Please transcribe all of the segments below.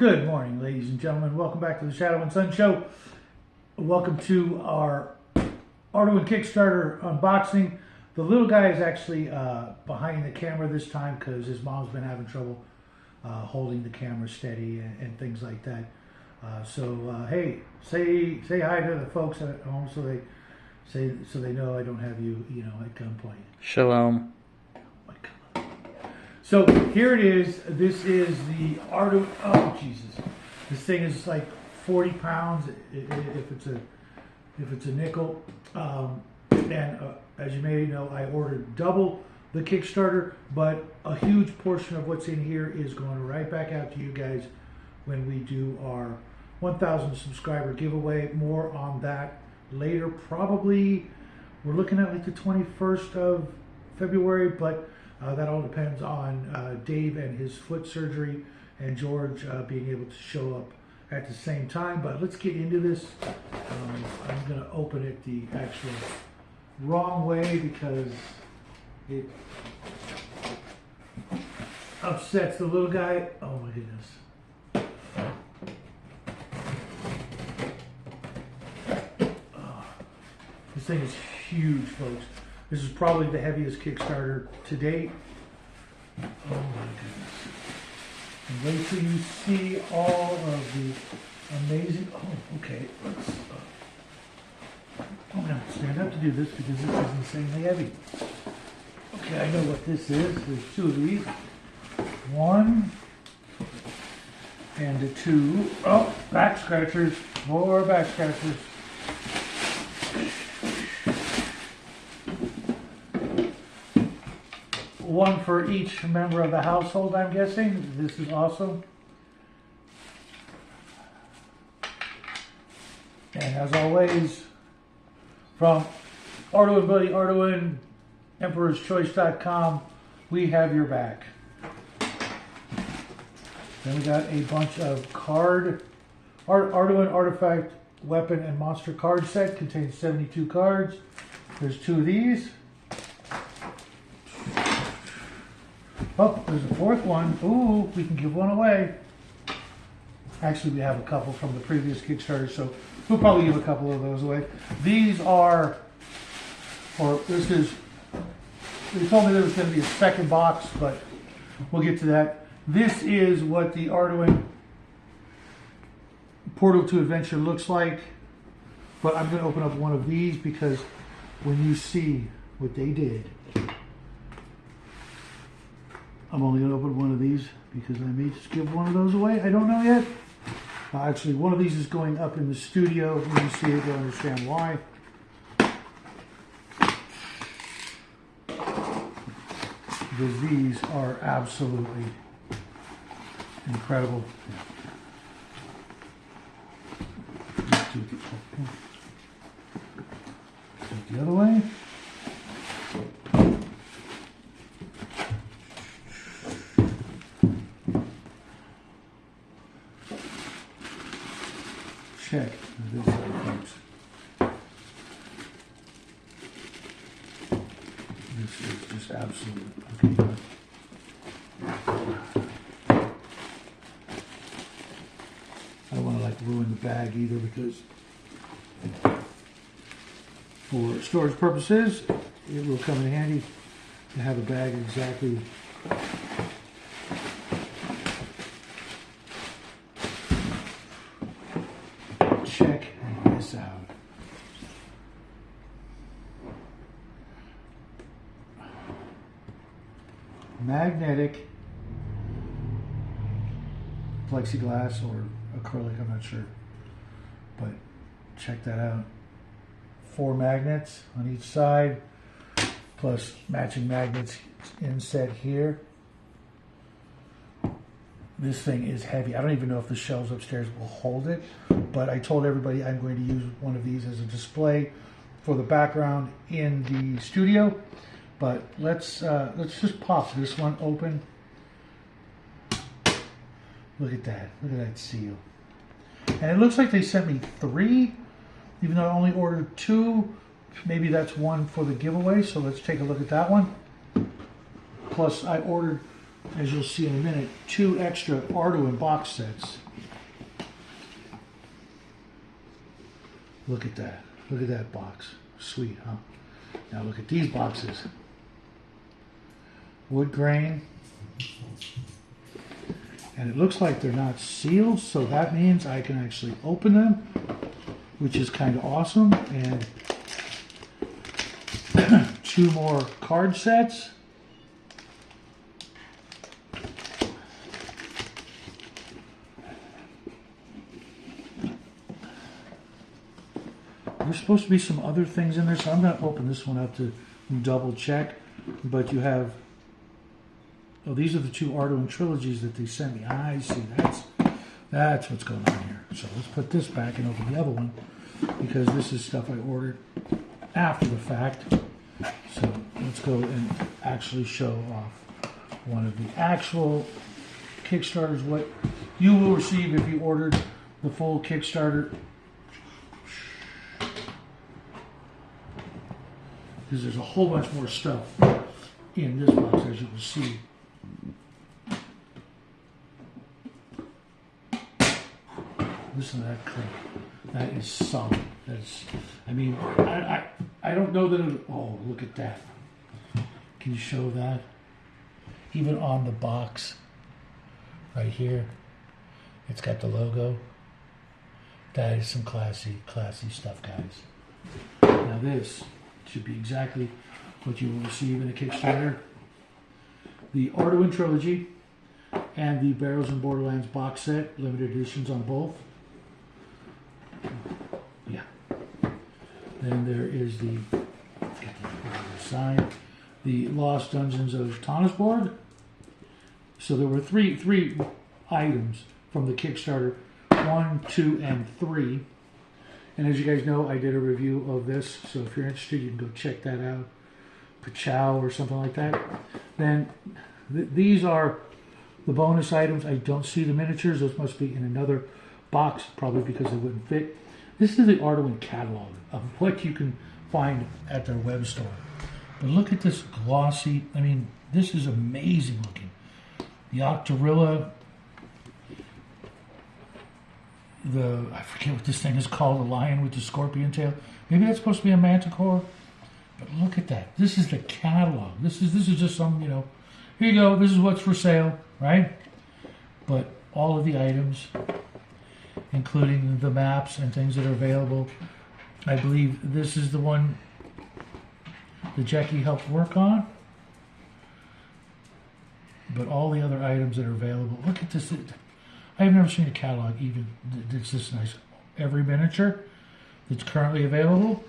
Good morning, ladies and gentlemen. Welcome back to the Shadow and Sun Show. Welcome to our Arduin Kickstarter unboxing. The little guy is actually behind the camera this time because his mom's been having trouble holding the camera steady and things like that. Hey, say hi to the folks at home so they know I don't have you, at gunpoint. Shalom. So here it is. This is the Arduin. Oh Jesus! This thing is like 40 pounds if it's a nickel. As you may know, I ordered double the Kickstarter, but a huge portion of what's in here is going right back out to you guys when we do our 1,000 subscriber giveaway. More on that later. Probably we're looking at like the 21st of February, but that all depends on Dave and his foot surgery and George being able to show up at the same time. But let's get into this. I'm going to open it the actual wrong way because it upsets the little guy. Oh my goodness. This thing is huge, folks. This is probably the heaviest Kickstarter to date. Oh my goodness. And wait till you see all of the amazing... Oh, okay. I'm going to have to stand up to do this because this is insanely heavy. Okay, I know what this is. There's two of these. One and a two. Oh, back scratchers. More back scratchers. One for each member of the household, I'm guessing. This is awesome. And as always, from Arduin Buddy, Arduin, EmperorsChoice.com, we have your back. Then we got a bunch of Arduin Artifact Weapon and Monster card set. Contains 72 cards. There's two of these. Oh, there's a fourth one. Ooh, we can give one away. Actually, we have a couple from the previous Kickstarter, so we'll probably give a couple of those away. These are, they told me there was going to be a second box, but we'll get to that. This is what the Arduin Portal to Adventure looks like, but I'm going to open up one of these because when you see what they did, I'm only going to open one of these because I may just give one of those away. I don't know yet. Actually, one of these is going up in the studio. When you see it, you'll understand why. Because these are absolutely incredible. Take the other way. Check this out, folks. This is just absolutely okay. I don't want to ruin the bag either because for storage purposes it will come in handy to have a bag exactly check this out. Magnetic plexiglass or acrylic, I'm not sure, but check that out. 4 magnets on each side plus matching magnets inset here. This thing is heavy. I don't even know if the shelves upstairs will hold it, but I told everybody I'm going to use one of these as a display for the background in the studio. But let's just pop this one open. Look at that. Look at that seal. And it looks like they sent me 3, even though I only ordered 2. Maybe that's one for the giveaway, so let's take a look at that one. Plus, I ordered, as you'll see in a minute, 2 extra Arduin box sets. Look at that. Look at that box. Sweet, huh? Now look at these boxes. Wood grain. And it looks like they're not sealed, so that means I can actually open them, which is kind of awesome. And 2 more card sets. There's supposed to be some other things in there, so I'm going to open this one up to double check. But you have, oh, these are the 2 Arduin trilogies that they sent me. I see, that's what's going on here. So let's put this back and open the other one, because this is stuff I ordered after the fact. So let's go and actually show off one of the actual Kickstarters, what you will receive if you ordered the full Kickstarter. Because there's a whole bunch more stuff in this box, as you will see. Listen to that click. That is solid. That's, I mean, I don't know that it, oh, look at that. Can you show that? Even on the box, right here, it's got the logo. That is some classy stuff, guys. Now this should be exactly what you will receive in a Kickstarter. The Arduin trilogy and the Barrows and Borderlands box set, limited editions on both. Yeah. Then there is the side, the Lost Dungeons of Tonnisborg. So there were three items from the Kickstarter, 1, 2, and 3. And as you guys know, I did a review of this, so if you're interested, you can go check that out. Pachow or something like that. Then these are the bonus items. I don't see the miniatures. Those must be in another box, probably because they wouldn't fit. This is the Arduin catalog of what you can find at their web store. But look at this glossy, I mean, this is amazing looking. The Octorilla, I forget what this thing is called, the lion with the scorpion tail. Maybe that's supposed to be a manticore. But look at that. This is the catalog. This is just some, you know, here you go, this is what's for sale, right? But all of the items, including the maps and things that are available. I believe this is the one that Jackie helped work on. But all the other items that are available, look at this. I've never seen a catalog even that's this nice. Every miniature that's currently available.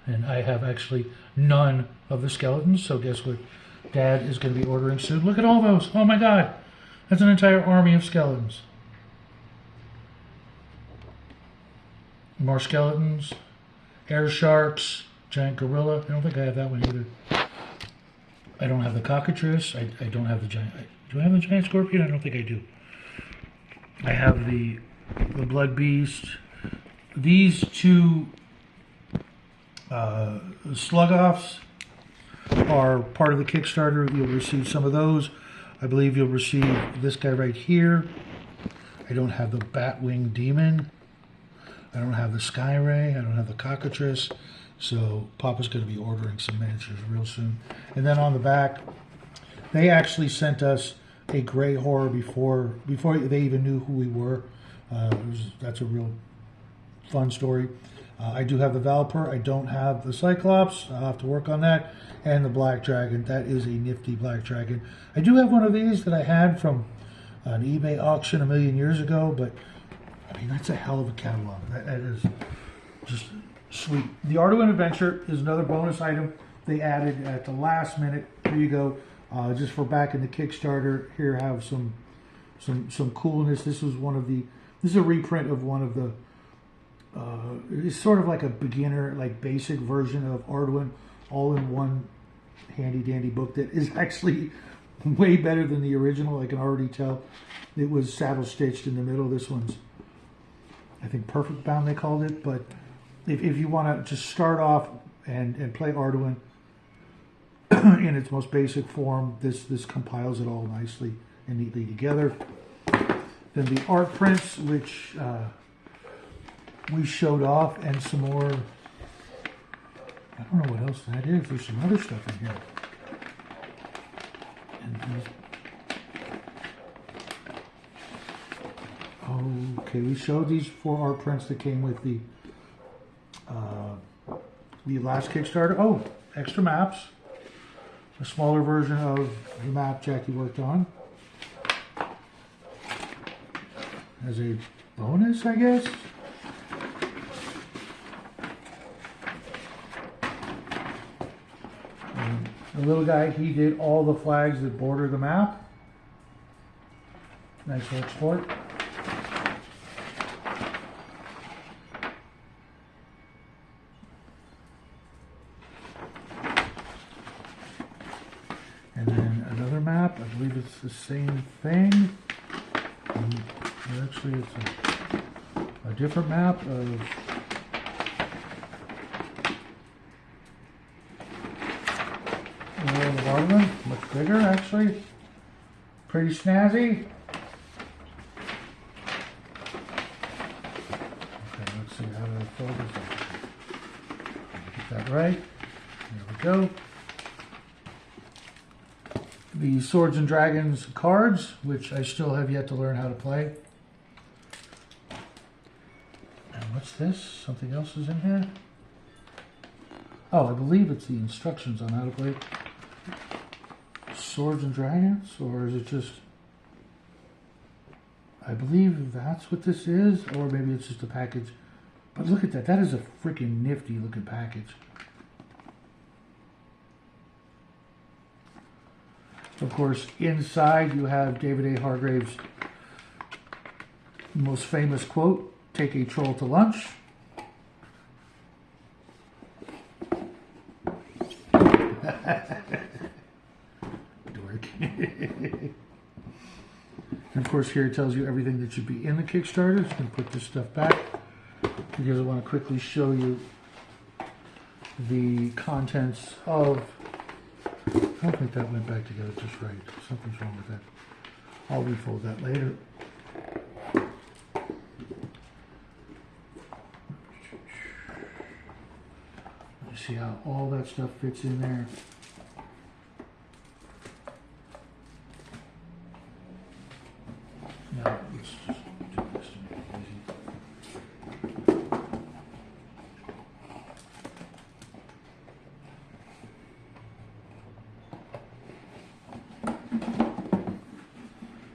And I have actually none of the skeletons, so guess what Dad is going to be ordering soon. Look at all those. Oh my God. That's an entire army of skeletons. More skeletons. Air sharks. Giant gorilla. I don't think I have that one either. I don't have the cockatrice. I don't have the giant. Do I have the giant scorpion? I don't think I do. I have the blood beast. These 2 slug-offs are part of the Kickstarter. You'll receive some of those. I believe you'll receive this guy right here. I don't have the Batwing Demon. I don't have the Sky Ray. I don't have the cockatrice. So Papa's going to be ordering some miniatures real soon. And then on the back, they actually sent us a gray horror before they even knew who we were. That's a real fun story. I do have the Valper. I don't have the Cyclops. I'll have to work on that. And the Black Dragon. That is a nifty Black Dragon. I do have one of these that I had from an eBay auction a million years ago, but I mean, that's a hell of a catalog. That is just sweet. The Arduin Adventure is another bonus item they added at the last minute. Here you go. Just for back in the Kickstarter. Here I have some coolness. This was this is a reprint of one of the it's sort of like a beginner, like basic version of Arduin, all in one handy dandy book that is actually way better than the original. I can already tell. It was saddle stitched in the middle. This one's, I think, perfect bound they called it. But if you want to just start off and play Arduin in its most basic form, this compiles it all nicely and neatly together. Then the art prints, which we showed off, and some more. I don't know what else that is. There's some other stuff in here. And okay, we showed these 4 art prints that came with the last Kickstarter. Oh, extra maps. A smaller version of the map Jackie worked on. As a bonus, I guess. And the little guy, he did all the flags that border the map. Nice work, sport. And then another map, I believe it's the same thing. Actually, it's a different map of the Arduin, much bigger actually, pretty snazzy. Okay, let's see how to fold this. Get that right. There we go. The Swords and Dragons cards, which I still have yet to learn how to play. And what's this? Something else is in here? Oh, I believe it's the instructions on how to play Swords and Dragons, or is it just... I believe that's what this is, or maybe it's just a package. But look at that. That is a freaking nifty looking package. Of course, inside you have David A.HARGRAVE's most famous quote, "Take a troll to lunch." Dork. And of course here it tells you everything that should be in the Kickstarter. So I'm going to put this stuff back because I want to quickly show you the contents of... I don't think that went back together just right. Something's wrong with that. I'll refold that later. Let me see how all that stuff fits in there. Now, let's just do this to make it easy.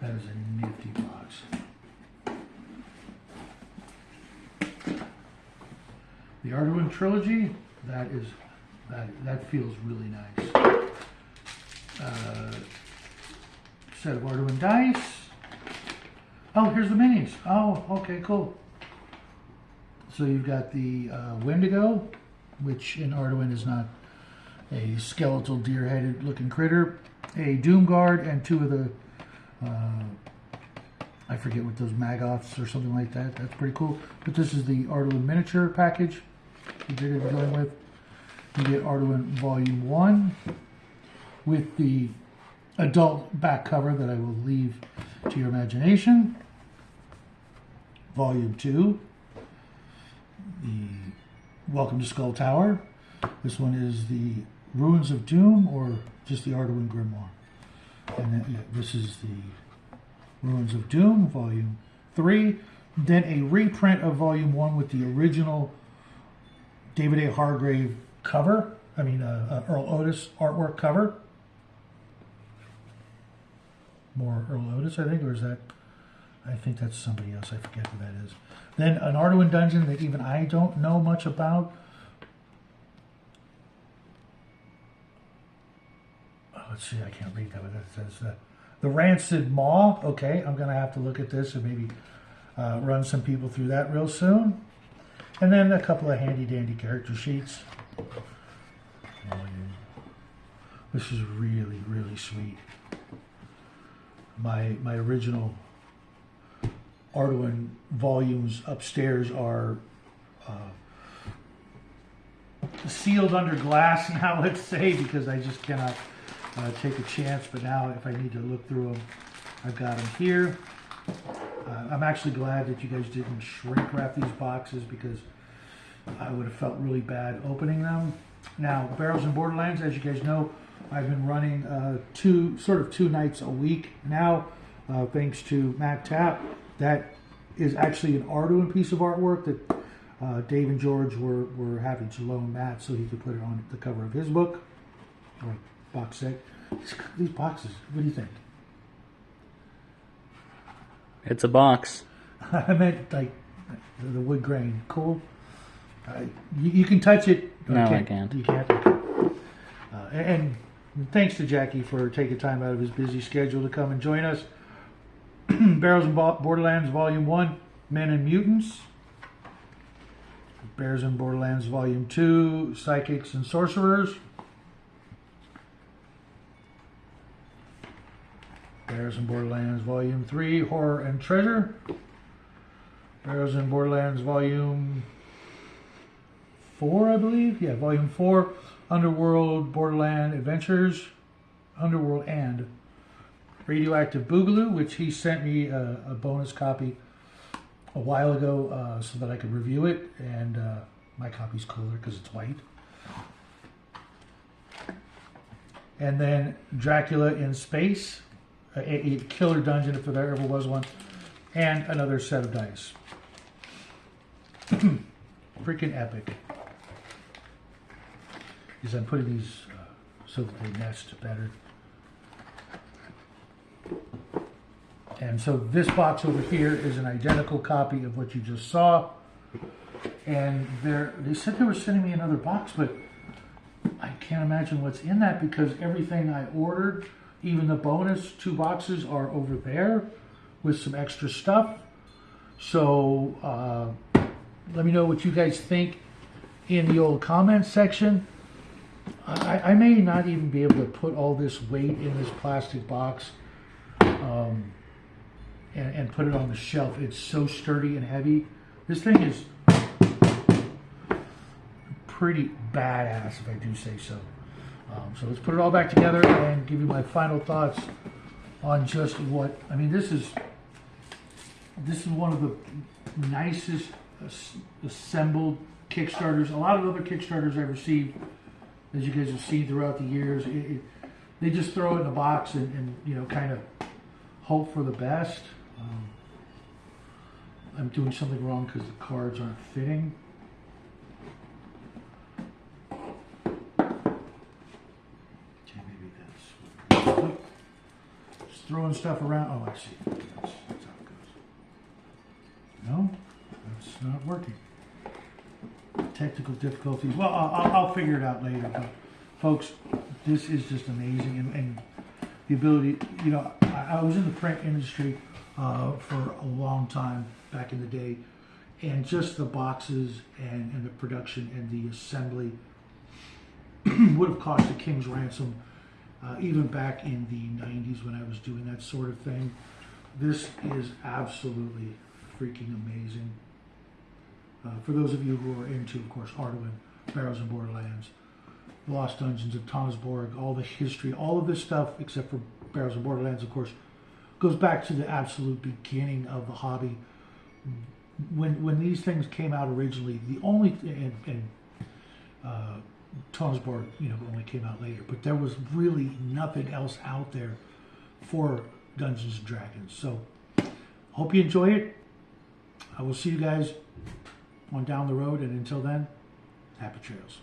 That is a nifty box. The Arduin trilogy, that feels really nice. Set of Arduin dice. Oh, here's the minis. Oh, okay, cool. So you've got the Wendigo, which in Arduin is not a skeletal deer-headed looking critter, a Doom Guard, and 2 of the I forget what those Magoths or something like that. That's pretty cool. But this is the Arduin miniature package you're going to be going with. You get Arduin Volume 1 with the adult back cover that I will leave to your imagination. Volume 2, the Welcome to Skull Tower. This one is the Ruins of Doom, or just the Arduin Grimoire. And then, yeah, this is the Ruins of Doom, Volume 3. Then a reprint of Volume 1 with the original David A.HARGRAVE cover. I mean, Earl Otis artwork cover. More Earl Otis, I think, or is that... I think that's somebody else. I forget who that is. Then an Arduin dungeon that even I don't know much about. Oh, let's see, I can't read that, but that says the Rancid Maw. Okay, I'm going to have to look at this and maybe run some people through that real soon. And then a couple of handy-dandy character sheets. This is really, really sweet. My original Arduin volumes upstairs are sealed under glass now, let's say, because I just cannot take a chance. But now if I need to look through them, I've got them here. I'm actually glad that you guys didn't shrink wrap these boxes, because I would have felt really bad opening them. Now, Barrows and Borderlands, as you guys know, I've been running two nights a week now, thanks to TAPP. That is actually an Arduin piece of artwork that Dave and George were having to loan Matt so he could put it on the cover of his book, or box set. These boxes, what do you think? It's a box. I meant like the wood grain. Cool. You can touch it. No, I can't. You can't. And thanks to Jackie for taking time out of his busy schedule to come and join us. Barrows and Borderlands Volume 1, Men and Mutants. Bears and Borderlands Volume 2, Psychics and Sorcerers. Bears and Borderlands Volume 3, Horror and Treasure. Bears and Borderlands Volume 4, I believe. Yeah, Volume 4, Underworld Borderland Adventures. Underworld and Radioactive Boogaloo, which he sent me a bonus copy a while ago so that I could review it. And my copy's cooler because it's white. And then Dracula in Space. A killer dungeon, if there ever was one, and another set of dice. Freaking epic. Because I'm putting these so that they nest better. And so this box over here is an identical copy of what you just saw. And they said they were sending me another box, but I can't imagine what's in that, because everything I ordered, even the bonus 2 boxes, are over there with some extra stuff. So let me know what you guys think in the old comments section. I may not even be able to put all this weight in this plastic box and put it on the shelf. It's so sturdy and heavy. This thing is pretty badass, if I do say so. So let's put it all back together and give you my final thoughts on just what, I mean, this is one of the nicest assembled Kickstarters. A lot of other Kickstarters I've received, as you guys have seen throughout the years, they just throw it in a box and you know, kind of hope for the best. I'm doing something wrong because the cards aren't fitting. Throwing stuff around. Oh, I see. That's how it goes. No, that's not working. Technical difficulties. Well, I'll figure it out later. But folks, this is just amazing, and the ability. You know, I was in the print industry for a long time back in the day, and just the boxes and the production and the assembly would have cost a king's ransom. Even back in the 90s when I was doing that sort of thing. This is absolutely freaking amazing. For those of you who are into, of course, Arduin, Barrows and Borderlands, Lost Dungeons of Tonnisborg, all the history, all of this stuff, except for Barrows and Borderlands, of course, goes back to the absolute beginning of the hobby. When these things came out originally, the only, Tonnisborg, you know, only came out later, but there was really nothing else out there for Dungeons and Dragons. So, hope you enjoy it. I will see you guys on down the road, and until then, happy trails.